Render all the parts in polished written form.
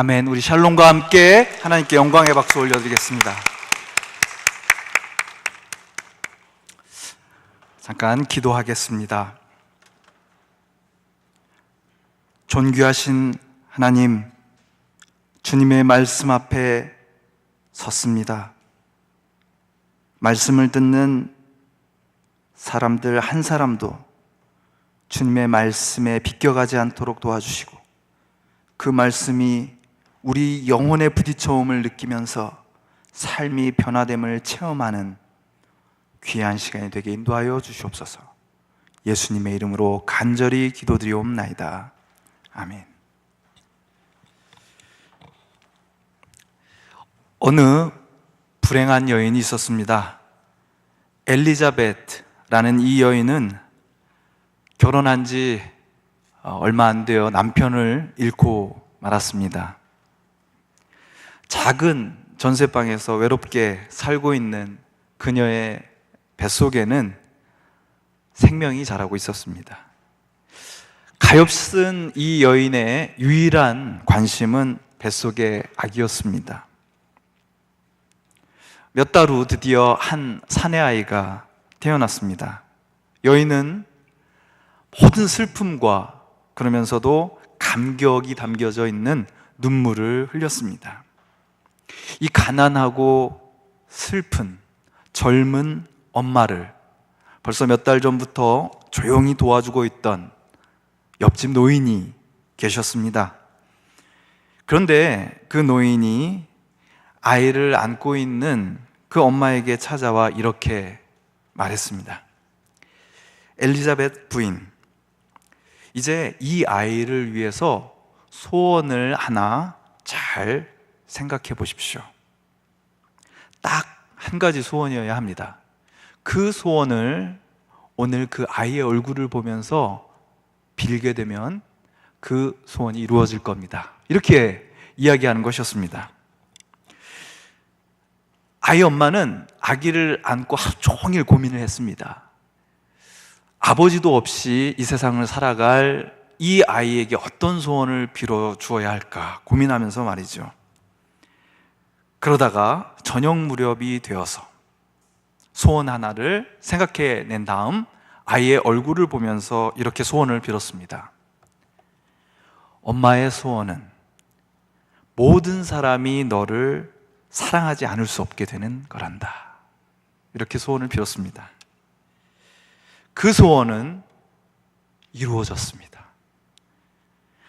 아멘. 우리 샬롬과 함께 하나님께 영광의 박수 올려드리겠습니다. 잠깐 기도하겠습니다. 존귀하신 하나님, 주님의 말씀 앞에 섰습니다. 말씀을 듣는 사람들 한 사람도 주님의 말씀에 비껴가지 않도록 도와주시고, 그 말씀이 우리 영혼의 부딪혀옴을 느끼면서 삶이 변화됨을 체험하는 귀한 시간이 되게 인도하여 주시옵소서. 예수님의 이름으로 간절히 기도드리옵나이다. 아멘. 어느 불행한 여인이 있었습니다. 엘리자베트라는 이 여인은 결혼한 지 얼마 안 되어 남편을 잃고 말았습니다. 작은 전세방에서 외롭게 살고 있는 그녀의 뱃속에는 생명이 자라고 있었습니다. 가엾은 이 여인의 유일한 관심은 뱃속의 아기였습니다. 몇 달 후 드디어 한 사내아이가 태어났습니다. 여인은 모든 슬픔과 그러면서도 감격이 담겨져 있는 눈물을 흘렸습니다. 이 가난하고 슬픈 젊은 엄마를 벌써 몇 달 전부터 조용히 도와주고 있던 옆집 노인이 계셨습니다. 그런데 그 노인이 아이를 안고 있는 그 엄마에게 찾아와 이렇게 말했습니다. 엘리자베트 부인, 이제 이 아이를 위해서 소원을 하나 잘 생각해 보십시오. 딱 한 가지 소원이어야 합니다. 그 소원을 오늘 그 아이의 얼굴을 보면서 빌게 되면 그 소원이 이루어질 겁니다. 이렇게 이야기하는 것이었습니다. 아이 엄마는 아기를 안고 하루 종일 고민을 했습니다. 아버지도 없이 이 세상을 살아갈 이 아이에게 어떤 소원을 빌어 주어야 할까 고민하면서 말이죠. 그러다가 저녁 무렵이 되어서 소원 하나를 생각해 낸 다음 아이의 얼굴을 보면서 이렇게 소원을 빌었습니다. 엄마의 소원은 모든 사람이 너를 사랑하지 않을 수 없게 되는 거란다. 이렇게 소원을 빌었습니다. 그 소원은 이루어졌습니다.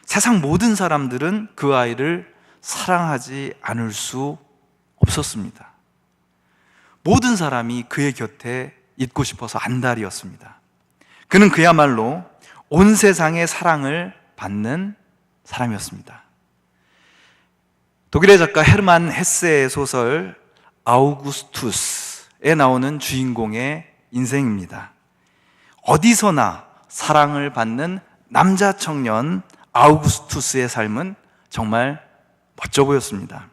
세상 모든 사람들은 그 아이를 사랑하지 않을 수 없었습니다. 모든 사람이 그의 곁에 있고 싶어서 안달이었습니다. 그는 그야말로 온 세상의 사랑을 받는 사람이었습니다. 독일의 작가 헤르만 헤세의 소설 아우구스투스에 나오는 주인공의 인생입니다. 어디서나 사랑을 받는 남자 청년 아우구스투스의 삶은 정말 멋져 보였습니다.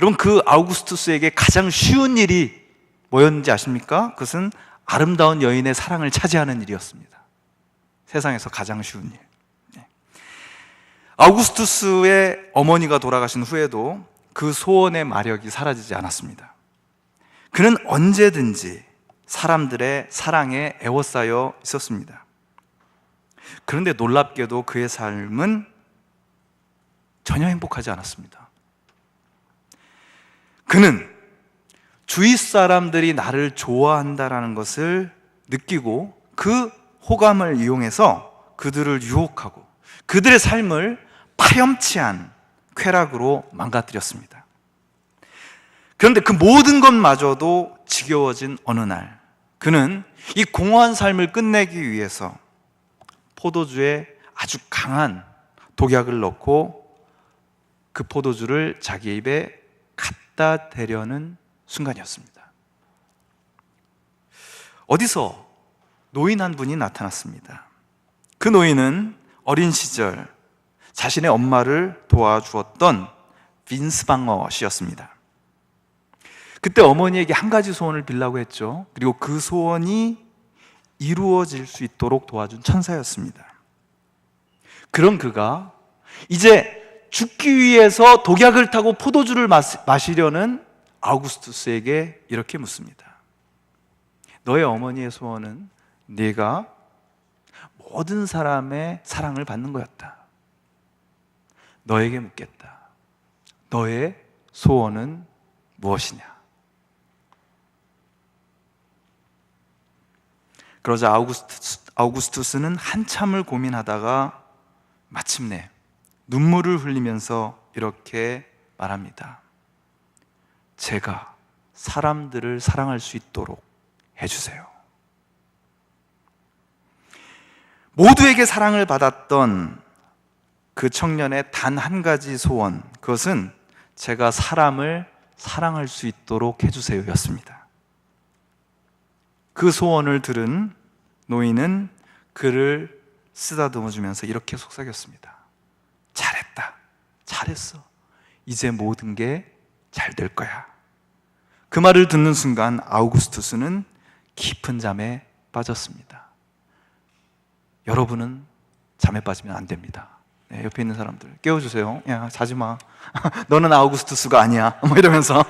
여러분, 그 아우구스투스에게 가장 쉬운 일이 뭐였는지 아십니까? 그것은 아름다운 여인의 사랑을 차지하는 일이었습니다. 세상에서 가장 쉬운 일. 아우구스투스의 어머니가 돌아가신 후에도 그 소원의 마력이 사라지지 않았습니다. 그는 언제든지 사람들의 사랑에 에워싸여 있었습니다. 그런데 놀랍게도 그의 삶은 전혀 행복하지 않았습니다. 그는 주위 사람들이 나를 좋아한다라는 것을 느끼고 그 호감을 이용해서 그들을 유혹하고 그들의 삶을 파렴치한 쾌락으로 망가뜨렸습니다. 그런데 그 모든 것마저도 지겨워진 어느 날, 그는 이 공허한 삶을 끝내기 위해서 포도주에 아주 강한 독약을 넣고 그 포도주를 자기 입에 갖다 대려는 순간이었습니다. 어디서 노인 한 분이 나타났습니다. 그 노인은 어린 시절 자신의 엄마를 도와주었던 빈스방어 씨였습니다. 그때 어머니에게 한 가지 소원을 빌라고 했죠. 그리고 그 소원이 이루어질 수 있도록 도와준 천사였습니다. 그런 그가 이제 죽기 위해서 독약을 타고 포도주를 마시려는 아우구스투스에게 이렇게 묻습니다. 너의 어머니의 소원은 네가 모든 사람의 사랑을 받는 거였다. 너에게 묻겠다. 너의 소원은 무엇이냐? 그러자 아우구스투스는 한참을 고민하다가 마침내 눈물을 흘리면서 이렇게 말합니다. 제가 사람들을 사랑할 수 있도록 해주세요. 모두에게 사랑을 받았던 그 청년의 단 한 가지 소원, 그것은 제가 사람을 사랑할 수 있도록 해주세요 였습니다. 그 소원을 들은 노인은 그를 쓰다듬어 주면서 이렇게 속삭였습니다. 잘했다. 잘했어. 이제 모든 게 잘 될 거야. 그 말을 듣는 순간 아우구스투스는 깊은 잠에 빠졌습니다. 여러분은 잠에 빠지면 안 됩니다. 네, 옆에 있는 사람들 깨워주세요. 야, 자지 마. 너는 아우구스투스가 아니야. 뭐 이러면서.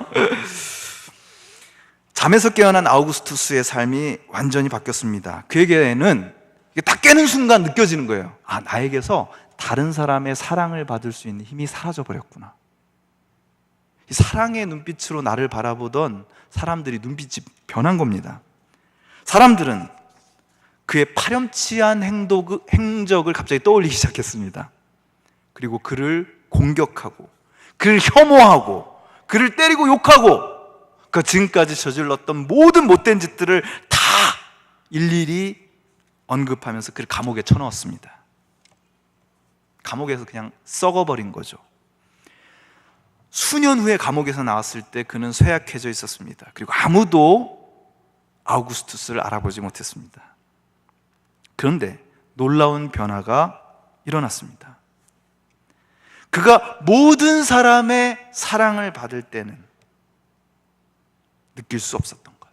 잠에서 깨어난 아우구스투스의 삶이 완전히 바뀌었습니다. 그에게는 딱 깨는 순간 느껴지는 거예요. 아, 나에게서 다른 사람의 사랑을 받을 수 있는 힘이 사라져 버렸구나. 이 사랑의 눈빛으로 나를 바라보던 사람들이 눈빛이 변한 겁니다. 사람들은 그의 파렴치한 행적을 갑자기 떠올리기 시작했습니다. 그리고 그를 공격하고 그를 혐오하고 그를 때리고 욕하고 그 지금까지 저질렀던 모든 못된 짓들을 다 일일이 언급하면서 그를 감옥에 쳐넣었습니다. 감옥에서 그냥 썩어버린 거죠. 수년 후에 감옥에서 나왔을 때 그는 쇠약해져 있었습니다. 그리고 아무도 아우구스투스를 알아보지 못했습니다. 그런데 놀라운 변화가 일어났습니다. 그가 모든 사람의 사랑을 받을 때는 느낄 수 없었던 것.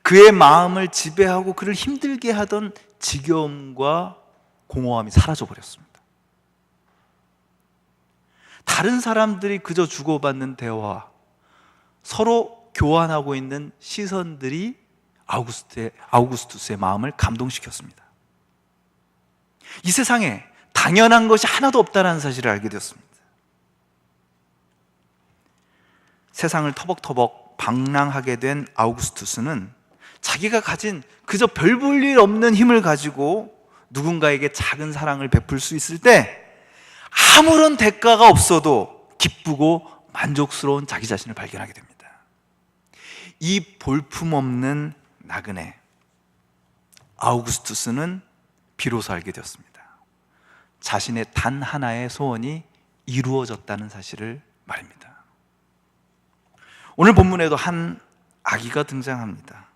그의 마음을 지배하고 그를 힘들게 하던 지겨움과 공허함이 사라져버렸습니다. 다른 사람들이 그저 주고받는 대화, 서로 교환하고 있는 시선들이 아우구스투스의 마음을 감동시켰습니다. 이 세상에 당연한 것이 하나도 없다는 사실을 알게 되었습니다. 세상을 터벅터벅 방랑하게 된 아우구스투스는 자기가 가진 그저 별 볼 일 없는 힘을 가지고 누군가에게 작은 사랑을 베풀 수 있을 때 아무런 대가가 없어도 기쁘고 만족스러운 자기 자신을 발견하게 됩니다. 이 볼품없는 나그네 아우구스투스는 비로소 알게 되었습니다. 자신의 단 하나의 소원이 이루어졌다는 사실을 말입니다. 오늘 본문에도 한 아기가 등장합니다.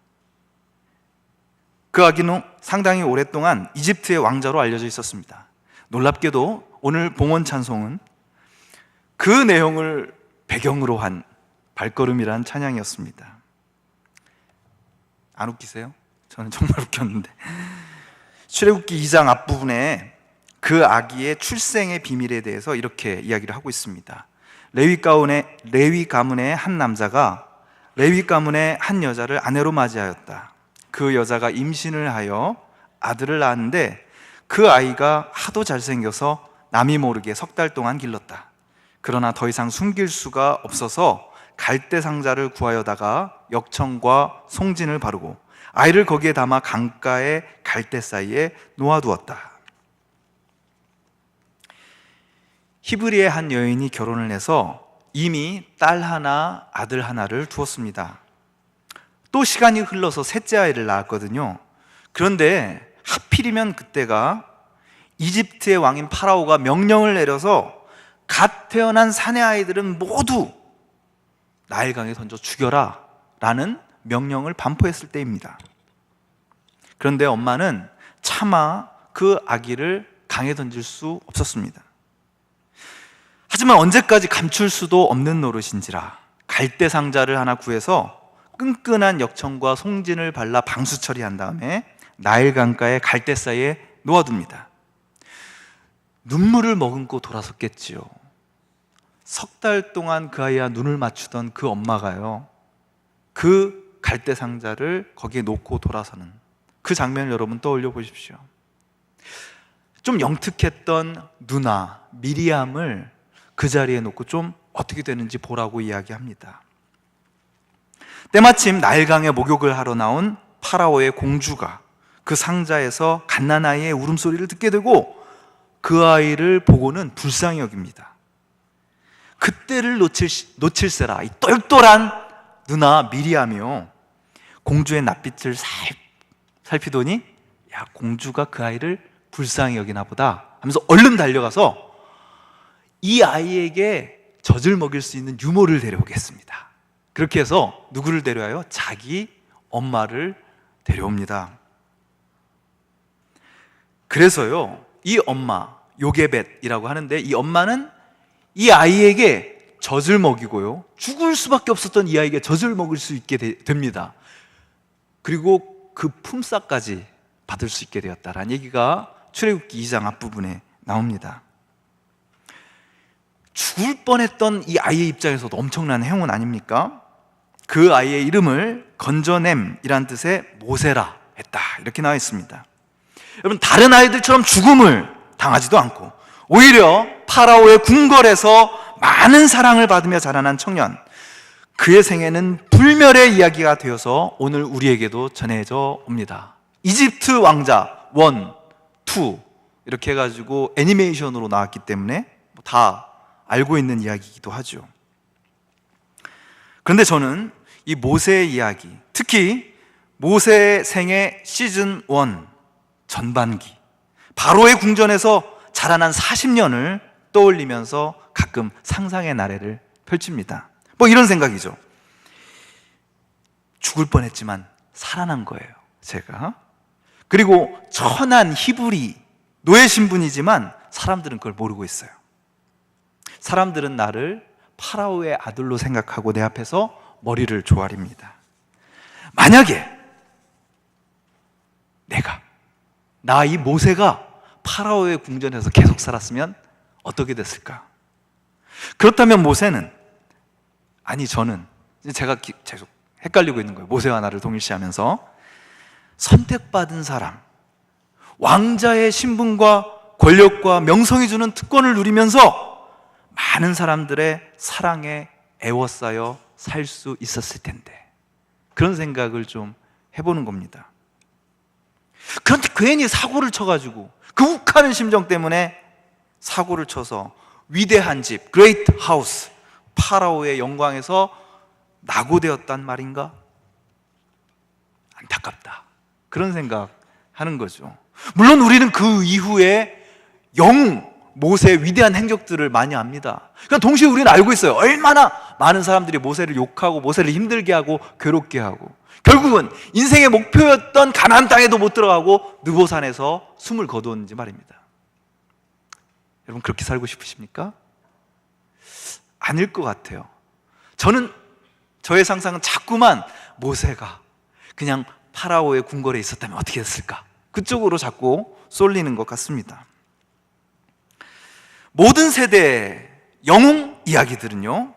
그 아기는 상당히 오랫동안 이집트의 왕자로 알려져 있었습니다. 놀랍게도 오늘 봉헌 찬송은 그 내용을 배경으로 한 발걸음이란 찬양이었습니다. 안 웃기세요? 저는 정말 웃겼는데. 출애굽기 2장 앞부분에 그 아기의 출생의 비밀에 대해서 이렇게 이야기를 하고 있습니다. 레위 가문의 한 남자가 레위 가문의 한 여자를 아내로 맞이하였다. 그 여자가 임신을 하여 아들을 낳았는데 그 아이가 하도 잘생겨서 남이 모르게 석 달 동안 길렀다. 그러나 더 이상 숨길 수가 없어서 갈대 상자를 구하여다가 역청과 송진을 바르고 아이를 거기에 담아 강가의 갈대 사이에 놓아두었다. 히브리의 한 여인이 결혼을 해서 이미 딸 하나, 아들 하나를 두었습니다. 또 시간이 흘러서 셋째 아이를 낳았거든요. 그런데 하필이면 그때가 이집트의 왕인 파라오가 명령을 내려서 갓 태어난 사내 아이들은 모두 나일강에 던져 죽여라 라는 명령을 반포했을 때입니다. 그런데 엄마는 차마 그 아기를 강에 던질 수 없었습니다. 하지만 언제까지 감출 수도 없는 노릇인지라 갈대 상자를 하나 구해서 끈끈한 역청과 송진을 발라 방수 처리한 다음에 나일강가의 갈대 사이에 놓아둡니다. 눈물을 머금고 돌아섰겠지요. 석 달 동안 그 아이와 눈을 맞추던 그 엄마가요, 그 갈대 상자를 거기에 놓고 돌아서는 그 장면을 여러분 떠올려 보십시오. 좀 영특했던 누나 미리암을 그 자리에 놓고 좀 어떻게 되는지 보라고 이야기합니다. 때마침 나일강에 목욕을 하러 나온 파라오의 공주가 그 상자에서 갓난아이의 울음소리를 듣게 되고 그 아이를 보고는 불쌍히 여깁니다. 그때를 놓칠세라 이 똘똘한 누나 미리암이요, 공주의 낯빛을 살피더니 야, 공주가 그 아이를 불쌍히 여기나 보다 하면서 얼른 달려가서 이 아이에게 젖을 먹일 수 있는 유모를 데려오겠습니다. 그렇게 해서 누구를 데려와요? 자기 엄마를 데려옵니다. 그래서요, 이 엄마 요게벳이라고 하는데, 이 엄마는 이 아이에게 젖을 먹이고요, 죽을 수밖에 없었던 이 아이에게 젖을 먹일 수 있게 됩니다. 그리고 그 품삯까지 받을 수 있게 되었다라는 얘기가 출애굽기 2장 앞부분에 나옵니다. 죽을 뻔했던 이 아이의 입장에서도 엄청난 행운 아닙니까? 그 아이의 이름을 건져냄이란 뜻의 모세라 했다, 이렇게 나와 있습니다. 여러분, 다른 아이들처럼 죽음을 당하지도 않고 오히려 파라오의 궁궐에서 많은 사랑을 받으며 자라난 청년, 그의 생애는 불멸의 이야기가 되어서 오늘 우리에게도 전해져 옵니다. 이집트 왕자 1, 2 이렇게 해가지고 애니메이션으로 나왔기 때문에 다 알고 있는 이야기이기도 하죠. 그런데 저는 이 모세의 이야기, 특히 모세의 생애 시즌 1 전반기, 바로의 궁전에서 자라난 40년을 떠올리면서 가끔 상상의 나래를 펼칩니다. 뭐 이런 생각이죠. 죽을 뻔했지만 살아난 거예요, 제가. 그리고 천한 히브리 노예 신분이지만 사람들은 그걸 모르고 있어요. 사람들은 나를 파라오의 아들로 생각하고 내 앞에서 머리를 조아립니다. 만약에 나 이 모세가 파라오의 궁전에서 계속 살았으면 어떻게 됐을까? 그렇다면 모세는, 아니 저는, 제가 계속 헷갈리고 있는 거예요. 모세와 나를 동일시하면서 선택받은 사람, 왕자의 신분과 권력과 명성이 주는 특권을 누리면서 많은 사람들의 사랑에 애워싸여 살 수 있었을 텐데, 그런 생각을 좀 해보는 겁니다. 그런데 괜히 사고를 쳐가지고 그 욱하는 심정 때문에 사고를 쳐서 위대한 집, 그레이트 하우스, 파라오의 영광에서 낙오되었단 말인가? 안타깝다, 그런 생각하는 거죠. 물론 우리는 그 이후에 영웅 모세의 위대한 행적들을 많이 압니다. 그러니까 동시에 우리는 알고 있어요. 얼마나 많은 사람들이 모세를 욕하고 모세를 힘들게 하고 괴롭게 하고, 결국은 인생의 목표였던 가나안 땅에도 못 들어가고 느보산에서 숨을 거두었는지 말입니다. 여러분, 그렇게 살고 싶으십니까? 아닐 것 같아요. 저의 상상은 자꾸만 모세가 그냥 파라오의 궁궐에 있었다면 어떻게 됐을까, 그쪽으로 자꾸 쏠리는 것 같습니다. 모든 세대의 영웅 이야기들은요,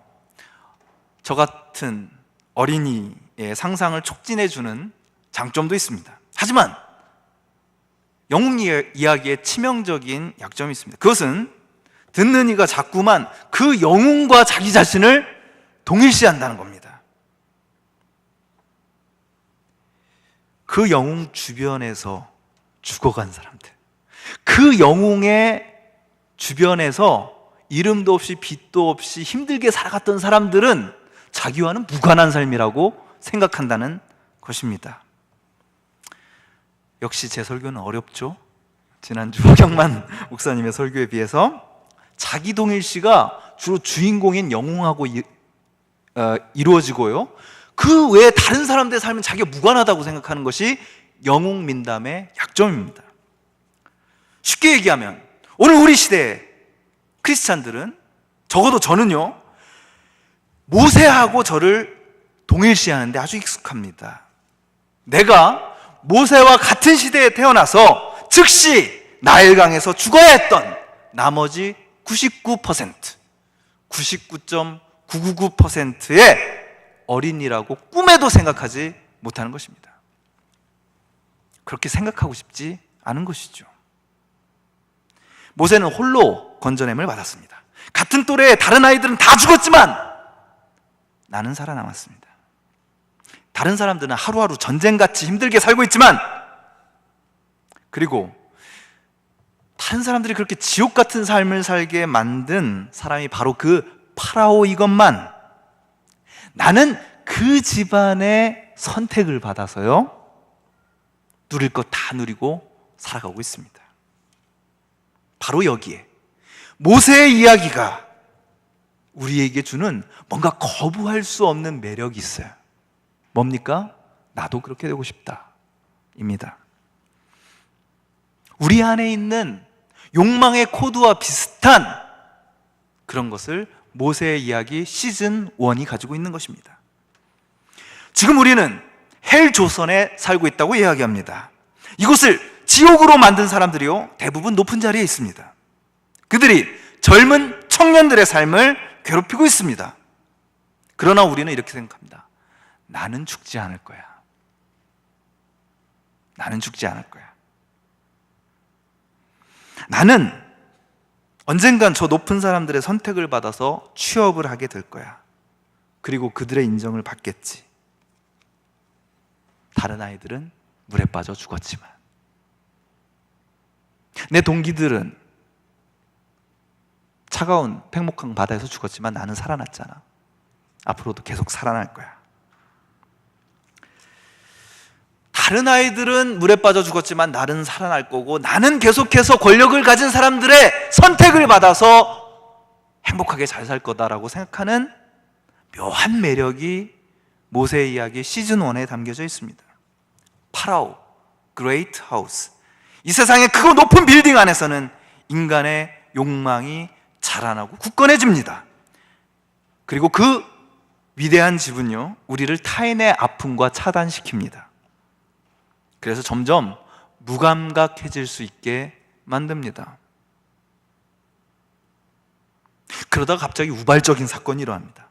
저 같은 어린이의 상상을 촉진해주는 장점도 있습니다. 하지만 영웅 이야기의 치명적인 약점이 있습니다. 그것은 듣는 이가 자꾸만 그 영웅과 자기 자신을 동일시한다는 겁니다. 그 영웅 주변에서 죽어간 사람들, 그 영웅의 주변에서 이름도 없이 빛도 없이 힘들게 살아갔던 사람들은 자기와는 무관한 삶이라고 생각한다는 것입니다. 역시 제 설교는 어렵죠? 지난주 허경만 목사님의 설교에 비해서 자기 동일시가 주로 주인공인 영웅하고 이루어지고요, 그 외에 다른 사람들의 삶은 자기가 무관하다고 생각하는 것이 영웅 민담의 약점입니다. 쉽게 얘기하면 오늘 우리 시대의 크리스찬들은, 적어도 저는요, 모세하고 저를 동일시하는데 아주 익숙합니다. 내가 모세와 같은 시대에 태어나서 즉시 나일강에서 죽어야 했던 나머지 99.999%의 어린이라고 꿈에도 생각하지 못하는 것입니다. 그렇게 생각하고 싶지 않은 것이죠. 모세는 홀로 건져냄을 받았습니다. 같은 또래의 다른 아이들은 다 죽었지만 나는 살아남았습니다. 다른 사람들은 하루하루 전쟁같이 힘들게 살고 있지만, 그리고 다른 사람들이 그렇게 지옥 같은 삶을 살게 만든 사람이 바로 그 파라오이건만, 나는 그 집안의 선택을 받아서요, 누릴 것 다 누리고 살아가고 있습니다. 바로 여기에 모세의 이야기가 우리에게 주는 뭔가 거부할 수 없는 매력이 있어요. 뭡니까? 나도 그렇게 되고 싶다 입니다. 우리 안에 있는 욕망의 코드와 비슷한 그런 것을 모세의 이야기 시즌 1이 가지고 있는 것입니다. 지금 우리는 헬 조선에 살고 있다고 이야기합니다. 이곳을 지옥으로 만든 사람들이요, 대부분 높은 자리에 있습니다. 그들이 젊은 청년들의 삶을 괴롭히고 있습니다. 그러나 우리는 이렇게 생각합니다. 나는 죽지 않을 거야. 나는 죽지 않을 거야. 나는 언젠간 저 높은 사람들의 선택을 받아서 취업을 하게 될 거야. 그리고 그들의 인정을 받겠지. 다른 아이들은 물에 빠져 죽었지만, 내 동기들은 차가운 팽목항 바다에서 죽었지만 나는 살아났잖아. 앞으로도 계속 살아날 거야. 다른 아이들은 물에 빠져 죽었지만 나는 살아날 거고, 나는 계속해서 권력을 가진 사람들의 선택을 받아서 행복하게 잘 살 거다라고 생각하는 묘한 매력이 모세의 이야기 시즌 1에 담겨져 있습니다. 파라오, 그레이트 하우스, 이 세상의 크고 높은 빌딩 안에서는 인간의 욕망이 자라나고 굳건해집니다. 그리고 그 위대한 집은요, 우리를 타인의 아픔과 차단시킵니다. 그래서 점점 무감각해질 수 있게 만듭니다. 그러다가 갑자기 우발적인 사건이 일어납니다.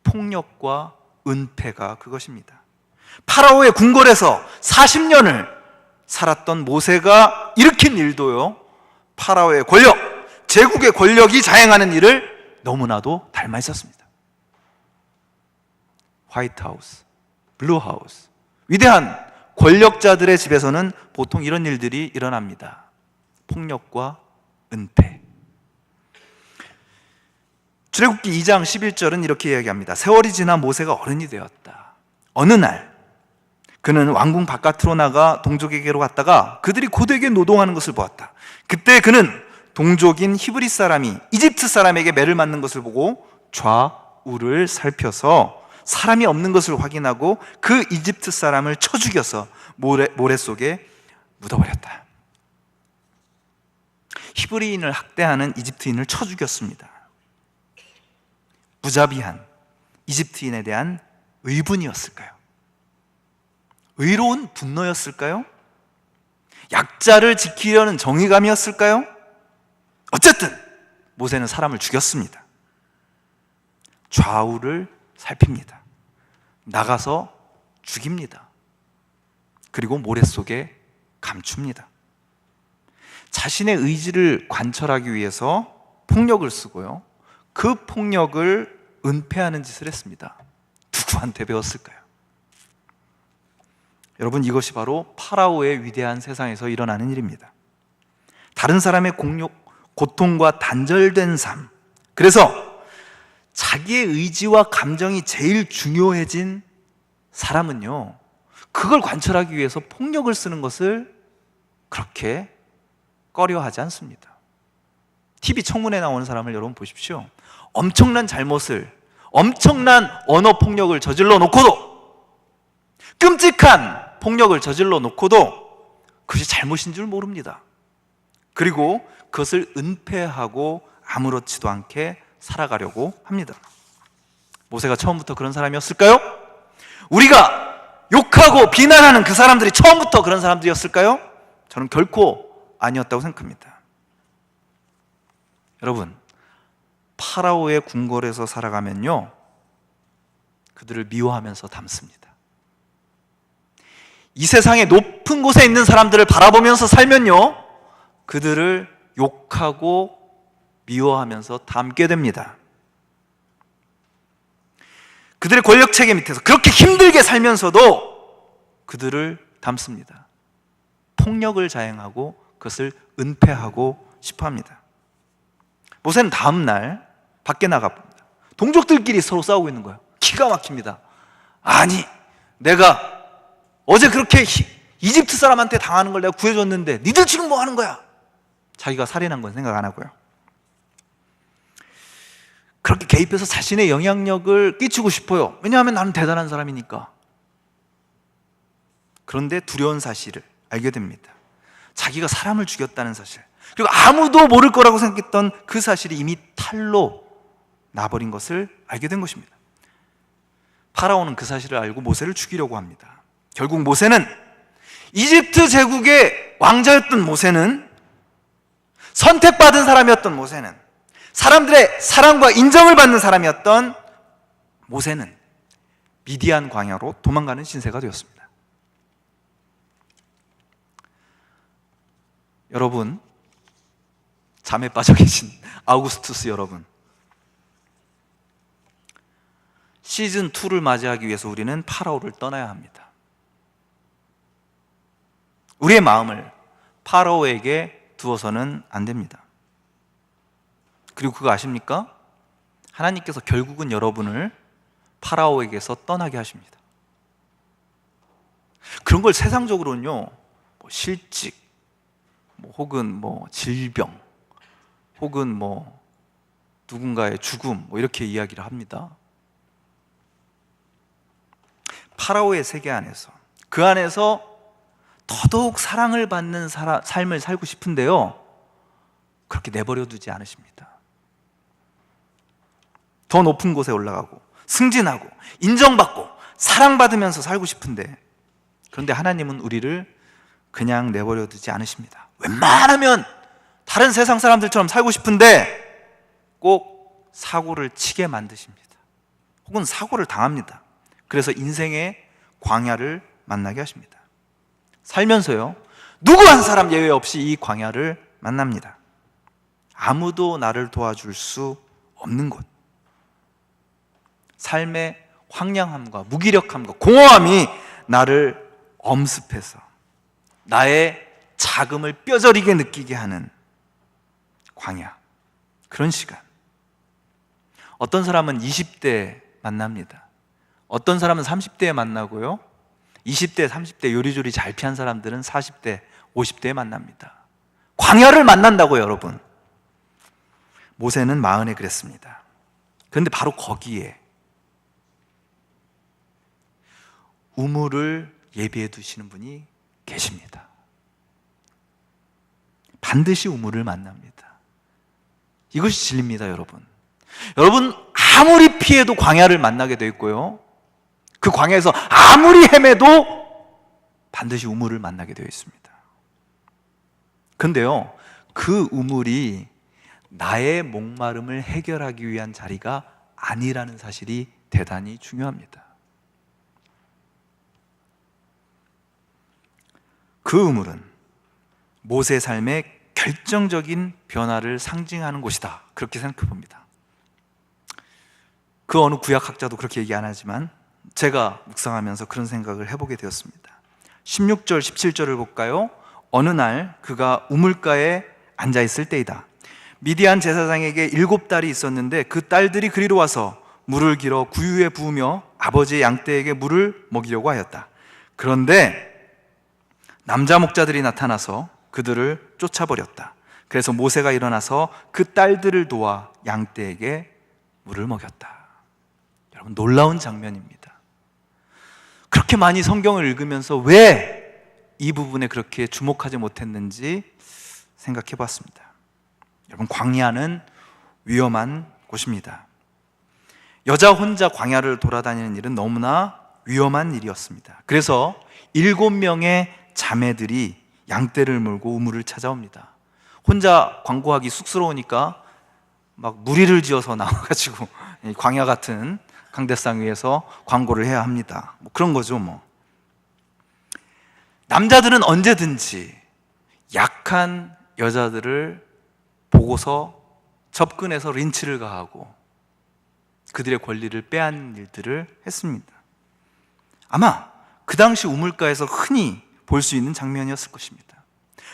폭력과 은폐가 그것입니다. 파라오의 궁궐에서 40년을 살았던 모세가 일으킨 일도요, 파라오의 권력, 제국의 권력이 자행하는 일을 너무나도 닮아 있었습니다. 화이트하우스, 블루하우스, 위대한 권력자들의 집에서는 보통 이런 일들이 일어납니다. 폭력과 은폐. 출애굽기 2장 11절은 이렇게 이야기합니다. 세월이 지나 모세가 어른이 되었다. 어느 날 그는 왕궁 바깥으로 나가 동족에게로 갔다가 그들이 고되게 노동하는 것을 보았다. 그때 그는 동족인 히브리 사람이 이집트 사람에게 매를 맞는 것을 보고 좌우를 살펴서 사람이 없는 것을 확인하고 그 이집트 사람을 쳐 죽여서 모래 속에 묻어버렸다. 히브리인을 학대하는 이집트인을 쳐 죽였습니다. 무자비한 이집트인에 대한 의분이었을까요? 의로운 분노였을까요? 약자를 지키려는 정의감이었을까요? 어쨌든 모세는 사람을 죽였습니다. 좌우를 살핍니다. 나가서 죽입니다. 그리고 모래 속에 감춥니다. 자신의 의지를 관철하기 위해서 폭력을 쓰고요, 그 폭력을 은폐하는 짓을 했습니다. 누구한테 배웠을까요? 여러분, 이것이 바로 파라오의 위대한 세상에서 일어나는 일입니다. 다른 사람의 고통과 단절된 삶, 그래서 자기의 의지와 감정이 제일 중요해진 사람은요, 그걸 관철하기 위해서 폭력을 쓰는 것을 그렇게 꺼려하지 않습니다. TV 청문회 나오는 사람을 여러분 보십시오. 엄청난 잘못을, 엄청난 언어 폭력을 저질러 놓고도, 끔찍한 폭력을 저질러 놓고도 그것이 잘못인 줄 모릅니다. 그리고 그것을 은폐하고 아무렇지도 않게 살아가려고 합니다. 모세가 처음부터 그런 사람이었을까요? 우리가 욕하고 비난하는 그 사람들이 처음부터 그런 사람들이었을까요? 저는 결코 아니었다고 생각합니다. 여러분, 파라오의 궁궐에서 살아가면요, 그들을 미워하면서 담습니다. 이 세상의 높은 곳에 있는 사람들을 바라보면서 살면요, 그들을 욕하고 미워하면서 담게 됩니다. 그들의 권력 체계 밑에서 그렇게 힘들게 살면서도 그들을 담습니다. 폭력을 자행하고 그것을 은폐하고 싶어 합니다. 모세는 다음 날 밖에 나갑니다. 동족들끼리 서로 싸우고 있는 거예요. 기가 막힙니다. 아니, 내가 어제 그렇게 이집트 사람한테 당하는 걸 내가 구해줬는데 니들 지금 뭐 하는 거야? 자기가 살인한 건 생각 안 하고요. 그렇게 개입해서 자신의 영향력을 끼치고 싶어요. 왜냐하면 나는 대단한 사람이니까. 그런데 두려운 사실을 알게 됩니다. 자기가 사람을 죽였다는 사실, 그리고 아무도 모를 거라고 생각했던 그 사실이 이미 탈로 나버린 것을 알게 된 것입니다. 파라오는 그 사실을 알고 모세를 죽이려고 합니다. 결국 모세는, 이집트 제국의 왕자였던 모세는, 선택받은 사람이었던 모세는, 사람들의 사랑과 인정을 받는 사람이었던 모세는 미디안 광야로 도망가는 신세가 되었습니다. 여러분, 잠에 빠져 계신 아우구스투스 여러분, 시즌2를 맞이하기 위해서 우리는 파라오를 떠나야 합니다. 우리의 마음을 파라오에게 두어서는 안 됩니다. 그리고 그거 아십니까? 하나님께서 결국은 여러분을 파라오에게서 떠나게 하십니다. 그런 걸 세상적으로는요, 뭐 실직, 혹은 질병, 혹은 누군가의 죽음, 이렇게 이야기를 합니다. 파라오의 세계 안에서, 그 안에서 더더욱 사랑을 받는 삶을 살고 싶은데요, 그렇게 내버려 두지 않으십니다. 더 높은 곳에 올라가고 승진하고 인정받고 사랑받으면서 살고 싶은데, 그런데 하나님은 우리를 그냥 내버려 두지 않으십니다. 웬만하면 다른 세상 사람들처럼 살고 싶은데 꼭 사고를 치게 만드십니다. 혹은 사고를 당합니다. 그래서 인생의 광야를 만나게 하십니다. 살면서요, 누구 한 사람 예외 없이 이 광야를 만납니다. 아무도 나를 도와줄 수 없는 곳, 삶의 황량함과 무기력함과 공허함이 나를 엄습해서 나의 자금을 뼈저리게 느끼게 하는 광야, 그런 시간. 어떤 사람은 20대 만납니다. 어떤 사람은 30대에 만나고요, 20대, 30대 요리조리 잘 피한 사람들은 40대, 50대에 만납니다. 광야를 만난다고요, 여러분. 모세는 40에 그랬습니다. 그런데 바로 거기에 우물을 예비해 두시는 분이 계십니다. 반드시 우물을 만납니다. 이것이 진리입니다, 여러분. 여러분, 아무리 피해도 광야를 만나게 되어 있고요, 그 광야에서 아무리 헤매도 반드시 우물을 만나게 되어 있습니다. 그런데요, 그 우물이 나의 목마름을 해결하기 위한 자리가 아니라는 사실이 대단히 중요합니다. 그 우물은 모세의 삶의 결정적인 변화를 상징하는 곳이다, 그렇게 생각해 봅니다. 그 어느 구약학자도 그렇게 얘기 안 하지만 제가 묵상하면서 그런 생각을 해보게 되었습니다. 16절, 17절을 볼까요? 어느 날 그가 우물가에 앉아있을 때이다. 미디안 제사장에게 7딸이 있었는데 그 딸들이 그리로 와서 물을 길어 구유에 부으며 아버지의 양떼에게 물을 먹이려고 하였다. 그런데 남자 목자들이 나타나서 그들을 쫓아버렸다. 그래서 모세가 일어나서 그 딸들을 도와 양떼에게 물을 먹였다. 여러분, 놀라운 장면입니다. 그렇게 많이 성경을 읽으면서 왜 이 부분에 그렇게 주목하지 못했는지 생각해 봤습니다. 여러분, 광야는 위험한 곳입니다. 여자 혼자 광야를 돌아다니는 일은 너무나 위험한 일이었습니다. 그래서 7명의 자매들이 양떼를 몰고 우물을 찾아옵니다. 혼자 광고하기 쑥스러우니까 막 무리를 지어서 나와가지고 이 광야 같은 강대상 위에서 광고를 해야 합니다. 뭐 그런 거죠. 뭐 남자들은 언제든지 약한 여자들을 보고서 접근해서 린치를 가하고 그들의 권리를 빼앗는 일들을 했습니다. 아마 그 당시 우물가에서 흔히 볼 수 있는 장면이었을 것입니다.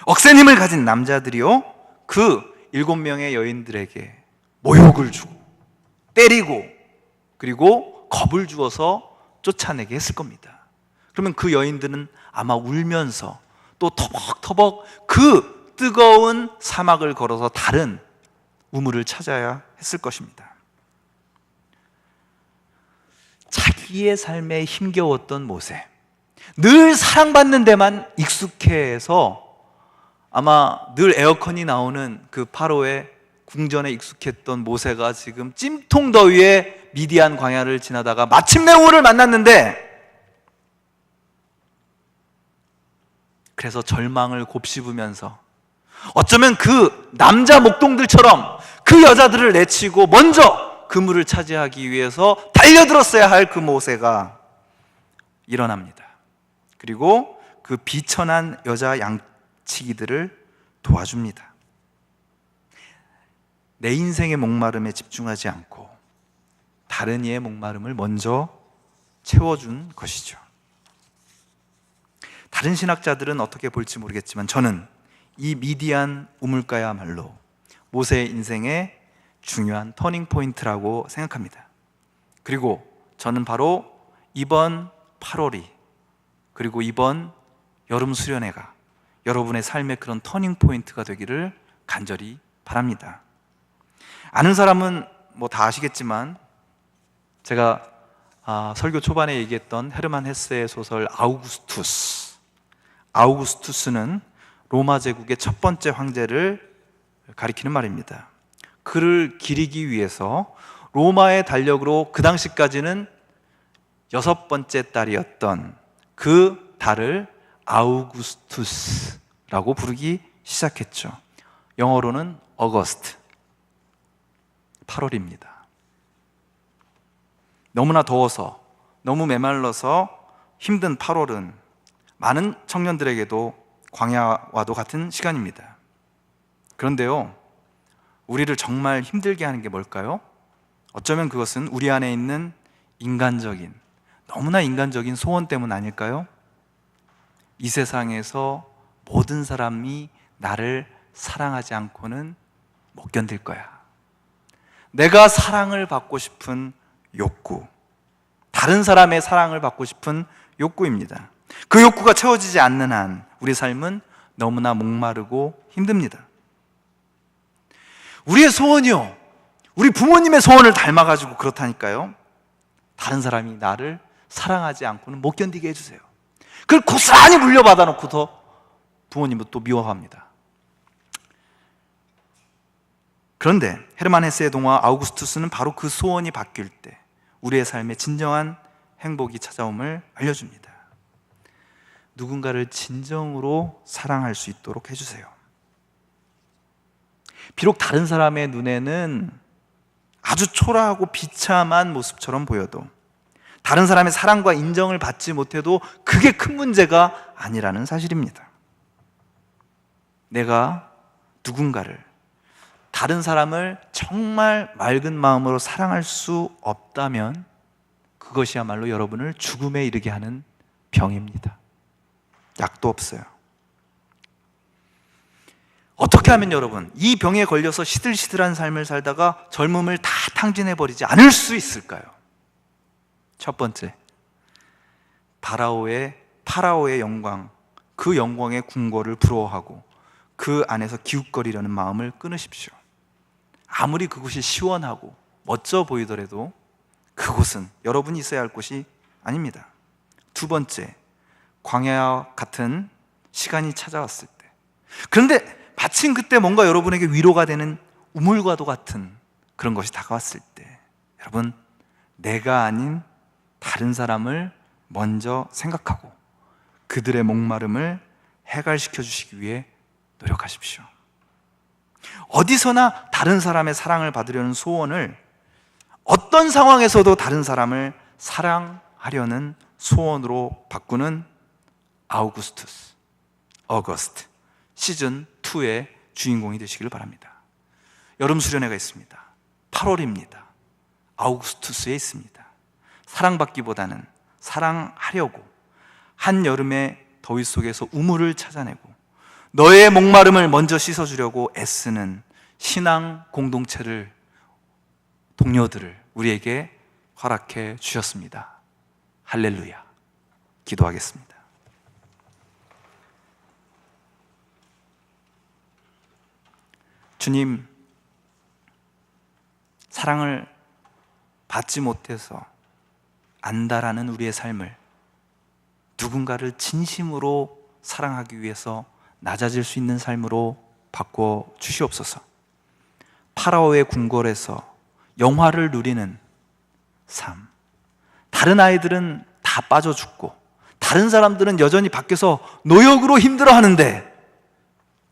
억센 힘을 가진 남자들이요, 그 7명의 여인들에게 모욕을 주고 때리고 그리고 겁을 주어서 쫓아내게 했을 겁니다. 그러면 그 여인들은 아마 울면서 또 터벅터벅 그 뜨거운 사막을 걸어서 다른 우물을 찾아야 했을 것입니다. 자기의 삶에 힘겨웠던 모세, 늘 사랑받는 데만 익숙해서 아마 늘 에어컨이 나오는 그 파로의 궁전에 익숙했던 모세가 지금 찜통 더위에 미디안 광야를 지나다가 마침내 우를 만났는데, 그래서 절망을 곱씹으면서 어쩌면 그 남자 목동들처럼 그 여자들을 내치고 먼저 그물을 차지하기 위해서 달려들었어야 할 그 모세가 일어납니다. 그리고 그 비천한 여자 양치기들을 도와줍니다. 내 인생의 목마름에 집중하지 않고 다른 이의 목마름을 먼저 채워준 것이죠. 다른 신학자들은 어떻게 볼지 모르겠지만 저는 이 미디안 우물가야말로 모세의 인생의 중요한 터닝 포인트라고 생각합니다. 그리고 저는 바로 이번 8월이, 그리고 이번 여름 수련회가 여러분의 삶의 그런 터닝 포인트가 되기를 간절히 바랍니다. 아는 사람은 뭐 다 아시겠지만 제가 설교 초반에 얘기했던 헤르만 헤세의 소설 아우구스투스는 로마 제국의 첫 번째 황제를 가리키는 말입니다. 그를 기리기 위해서 로마의 달력으로 그 당시까지는 6번째 달이었던 그 달을 아우구스투스라고 부르기 시작했죠. 영어로는 어거스트, 8월입니다. 너무나 더워서, 너무 메말라서 힘든 8월은 많은 청년들에게도 광야와도 같은 시간입니다. 그런데요, 우리를 정말 힘들게 하는 게 뭘까요? 어쩌면 그것은 우리 안에 있는 너무나 인간적인 소원 때문 아닐까요? 이 세상에서 모든 사람이 나를 사랑하지 않고는 못 견딜 거야. 내가 사랑을 받고 싶은 욕구, 다른 사람의 사랑을 받고 싶은 욕구입니다. 그 욕구가 채워지지 않는 한 우리 삶은 너무나 목마르고 힘듭니다. 우리의 소원이요, 우리 부모님의 소원을 닮아가지고 그렇다니까요. 다른 사람이 나를 사랑하지 않고는 못 견디게 해주세요. 그걸 고스란히 물려받아 놓고서 부모님은 또 미워합니다. 그런데 헤르만 헤세의 동화 아우구스투스는 바로 그 소원이 바뀔 때 우리의 삶에 진정한 행복이 찾아옴을 알려줍니다. 누군가를 진정으로 사랑할 수 있도록 해주세요. 비록 다른 사람의 눈에는 아주 초라하고 비참한 모습처럼 보여도, 다른 사람의 사랑과 인정을 받지 못해도 그게 큰 문제가 아니라는 사실입니다. 내가 누군가를, 다른 사람을 정말 맑은 마음으로 사랑할 수 없다면 그것이야말로 여러분을 죽음에 이르게 하는 병입니다. 약도 없어요. 어떻게 하면 여러분 이 병에 걸려서 시들시들한 삶을 살다가 젊음을 다 탕진해버리지 않을 수 있을까요? 첫 번째, 파라오의 영광, 그 영광의 궁궐을 부러워하고 그 안에서 기웃거리려는 마음을 끊으십시오. 아무리 그곳이 시원하고 멋져 보이더라도 그곳은 여러분이 있어야 할 곳이 아닙니다. 두 번째, 광야와 같은 시간이 찾아왔을 때, 그런데 마침 그때 뭔가 여러분에게 위로가 되는 우물과도 같은 그런 것이 다가왔을 때, 여러분, 내가 아닌 다른 사람을 먼저 생각하고 그들의 목마름을 해결시켜 주시기 위해 노력하십시오. 어디서나 다른 사람의 사랑을 받으려는 소원을 어떤 상황에서도 다른 사람을 사랑하려는 소원으로 바꾸는 아우구스투스, 어거스트 시즌 2의 주인공이 되시길 바랍니다. 여름 수련회가 있습니다. 8월입니다. 아우구스투스에 있습니다. 사랑받기보다는 사랑하려고 한여름의 더위 속에서 우물을 찾아내고 너의 목마름을 먼저 씻어주려고 애쓰는 신앙 공동체를, 동료들을 우리에게 허락해 주셨습니다. 할렐루야. 기도하겠습니다. 주님, 사랑을 받지 못해서 안달하는 우리의 삶을 누군가를 진심으로 사랑하기 위해서 낮아질 수 있는 삶으로 바꿔 주시옵소서. 파라오의 궁궐에서 영화를 누리는 삶, 다른 아이들은 다 빠져 죽고 다른 사람들은 여전히 밖에서 노역으로 힘들어하는데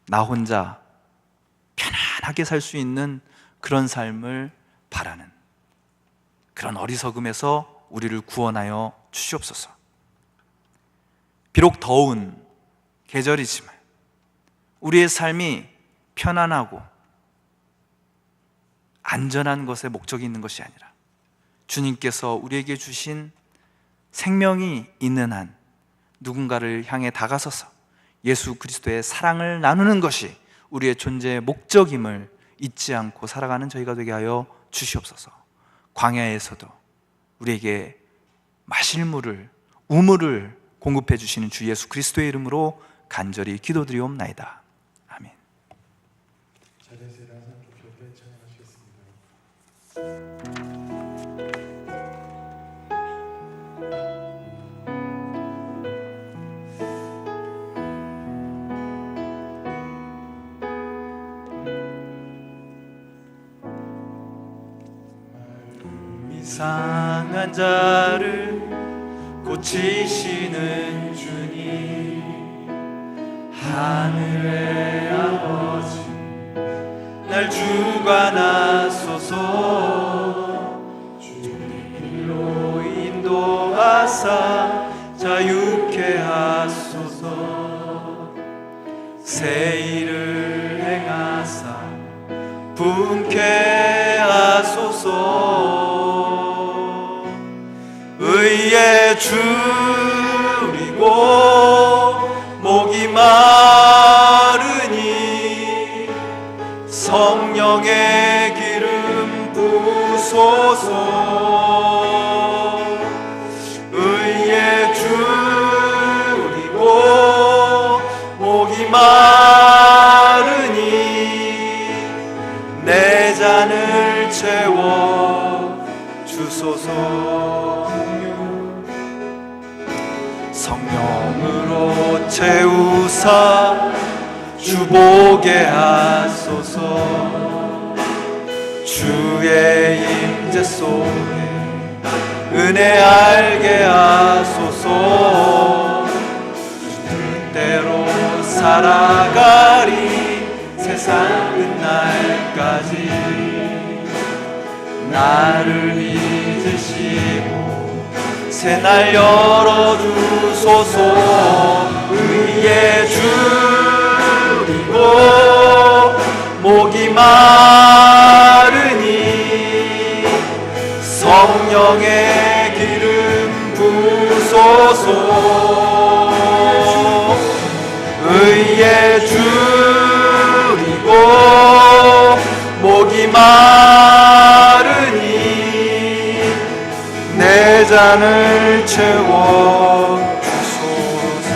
나 혼자 편안하게 살 수 있는 그런 삶을 바라는 그런 어리석음에서 우리를 구원하여 주시옵소서. 비록 더운 계절이지만 우리의 삶이 편안하고 안전한 것에 목적이 있는 것이 아니라 주님께서 우리에게 주신 생명이 있는 한 누군가를 향해 다가서서 예수 그리스도의 사랑을 나누는 것이 우리의 존재의 목적임을 잊지 않고 살아가는 저희가 되게 하여 주시옵소서. 광야에서도 우리에게 마실 물을, 우물을 공급해 주시는 주 예수 그리스도의 이름으로 간절히 기도드리옵나이다. 아멘. 이상한 자를 고치시는 주님, 하늘의 아버지 날 주관하소서. 주님으로 인도하사 자유케 하소서. 새 일을 행하사 분케 하소서. 의에 줄이고 목이 마르니 성령의 기름 부소서. 의에 줄이고 목이 마르니 내 잔을 채워 주소서. 성령으로 채우사 주보게 하소서. 주의 임재 속에 은혜 알게 하소서. 뜻대로 살아가리 세상 끝날까지. 나를 믿으시고 새날 열어주소서. 의에 줄이고 목이 마르니 성령의 기름 부소서. 의에 줄이고 목이 마르니 내 잔을 채워 주소서.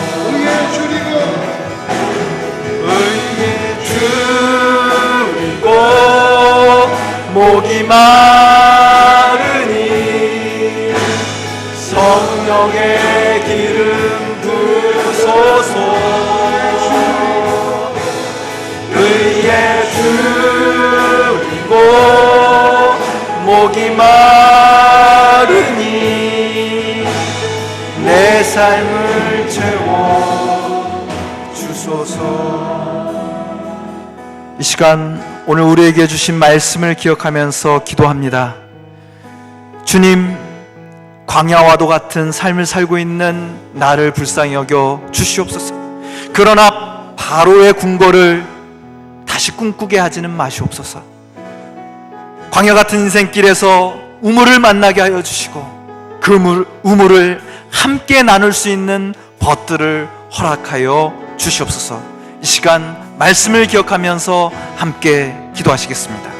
의에 줄이고 목이 마르니 성령의 기름 부소서. 의에 줄이고 목이 마르니 내 삶을 채워 주소서. 이 시간 오늘 우리에게 주신 말씀을 기억하면서 기도합니다. 주님, 광야와도 같은 삶을 살고 있는 나를 불쌍히 여겨 주시옵소서. 그러나 바로의 궁궐을 다시 꿈꾸게 하지는 마시옵소서. 광야 같은 인생길에서 우물을 만나게 하여 주시고 그 우물을 함께 나눌 수 있는 벗들을 허락하여 주시옵소서. 이 시간 말씀을 기억하면서 함께 기도하시겠습니다.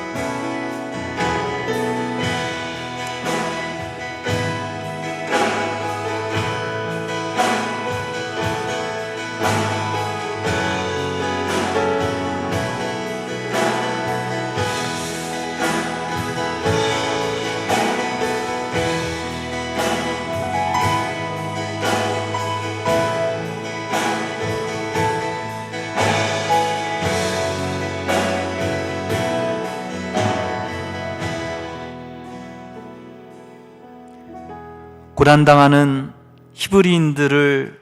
고난당하는 히브리인들을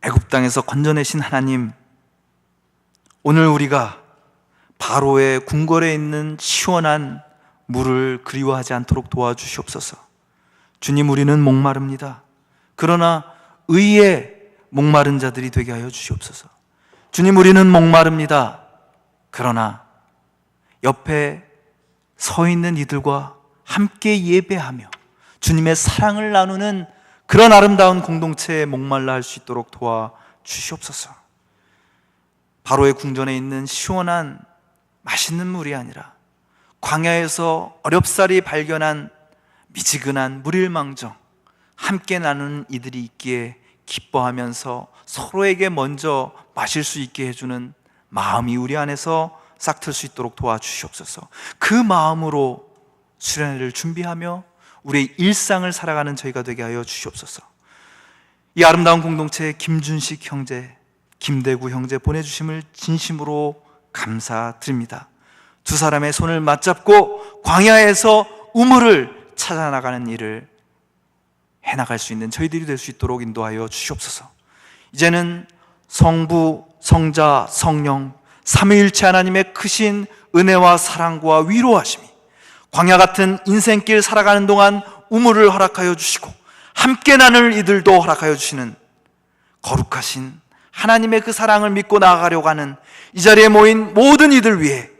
애굽 땅에서 건져내신 하나님, 오늘 우리가 바로의 궁궐에 있는 시원한 물을 그리워하지 않도록 도와주시옵소서. 주님, 우리는 목마릅니다. 그러나 의의 목마른 자들이 되게 하여 주시옵소서. 주님, 우리는 목마릅니다. 그러나 옆에 서 있는 이들과 함께 예배하며 주님의 사랑을 나누는 그런 아름다운 공동체에 목말라 할 수 있도록 도와주시옵소서. 바로의 궁전에 있는 시원한 맛있는 물이 아니라 광야에서 어렵사리 발견한 미지근한 물일망정, 함께 나누는 이들이 있기에 기뻐하면서 서로에게 먼저 마실 수 있게 해주는 마음이 우리 안에서 싹틀 수 있도록 도와주시옵소서. 그 마음으로 수련회를 준비하며 우리의 일상을 살아가는 저희가 되게 하여 주시옵소서. 이 아름다운 공동체에 김준식 형제, 김대구 형제 보내주심을 진심으로 감사드립니다. 두 사람의 손을 맞잡고 광야에서 우물을 찾아나가는 일을 해나갈 수 있는 저희들이 될 수 있도록 인도하여 주시옵소서. 이제는 성부, 성자, 성령 삼위일체 하나님의 크신 은혜와 사랑과 위로하심이 광야 같은 인생길 살아가는 동안 우물을 허락하여 주시고 함께 나눌 이들도 허락하여 주시는 거룩하신 하나님의 그 사랑을 믿고 나아가려고 하는 이 자리에 모인 모든 이들 위해,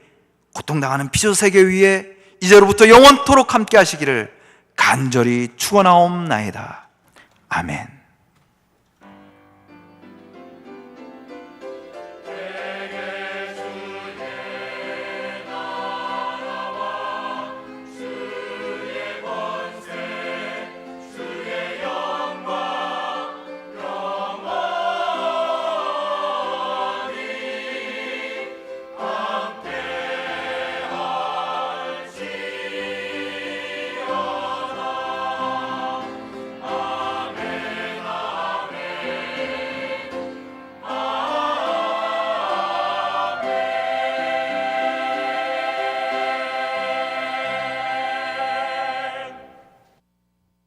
고통당하는 피조 세계 위에 이제로부터 영원토록 함께 하시기를 간절히 축원하옵나이다. 아멘.